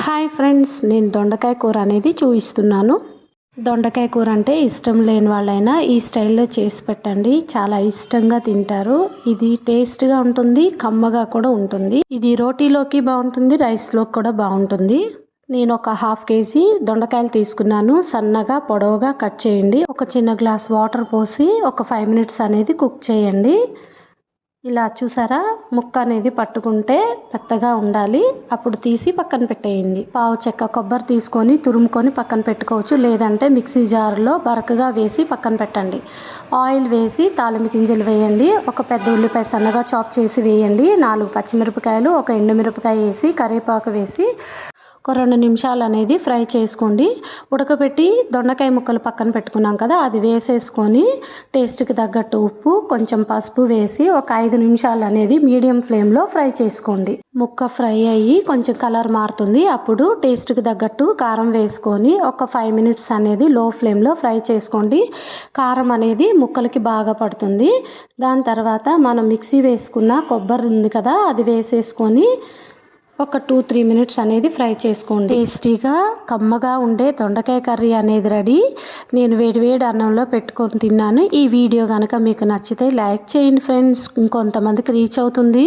Hi friends, నేను దొండకాయ కూర అనేది చూపిస్తున్నాను. దొండకాయ కూర అంటే ఇష్టం లేని వాళ్ళైనా ఈ స్టైల్లో చేసి పెట్టండి, చాలా ఇష్టంగా తింటారు. ఇది టేస్ట్గా ఉంటుంది, కమ్మగా కూడా ఉంటుంది. ఇది రోటీలోకి బాగుంటుంది, రైస్లోకి కూడా బాగుంటుంది. నేను ఒక 1/2 kg దొండకాయలు తీసుకున్నాను. సన్నగా పొడవుగా కట్ చేయండి. ఒక చిన్న గ్లాస్ వాటర్ పోసి ఒక 5 minutes అనేది కుక్ చేయండి. ఇలా చూసారా, ముక్క అనేది పట్టుకుంటే పెద్దగా ఉండాలి. అప్పుడు తీసి పక్కన పెట్టేయండి. పావు చెక్క కొబ్బరి తీసుకొని తురుముకొని పక్కన పెట్టుకోవచ్చు, లేదంటే మిక్సీ జార్లో బరకగా వేసి పక్కన పెట్టండి. ఆయిల్ వేసి తాలింపు గింజలు వేయండి. ఒక పెద్ద ఉల్లిపాయ సన్నగా చాప్ చేసి వేయండి. 4 పచ్చిమిరపకాయలు, ఒక ఎండుమిరపకాయ వేసి కరివేపాకు వేసి ఒక 2 నిమిషాలు అనేది ఫ్రై చేసుకోండి. ఉడకబెట్టి దొండకాయ ముక్కలు పక్కన పెట్టుకున్నాం కదా, అది వేసేసుకొని టేస్ట్కి తగ్గట్టు ఉప్పు, కొంచెం పసుపు వేసి ఒక 5 నిమిషాలు అనేది మీడియం ఫ్లేమ్లో ఫ్రై చేసుకోండి. ముక్క ఫ్రై అయ్యి కొంచెం కలర్ మారుతుంది. అప్పుడు టేస్ట్కి తగ్గట్టు కారం వేసుకొని ఒక 5 minutes అనేది లో ఫ్లేమ్లో ఫ్రై చేసుకోండి. కారం అనేది ముక్కలకి బాగా పడుతుంది. దాని తర్వాత మనం మిక్సీ వేసుకున్న కొబ్బరి ఉంది కదా, అది వేసేసుకొని ఒక 2-3 minutes అనేది ఫ్రై చేసుకోండి. టేస్టీగా కమ్మగా ఉండే దొండకాయ కర్రీ అనేది రెడీ. నేను వేడివేడి అన్నంలో పెట్టుకొని తిన్నాను. ఈ వీడియో కనుక మీకు నచ్చితే లైక్ చేయండి ఫ్రెండ్స్, ఇంకొంతమందికి రీచ్ అవుతుంది.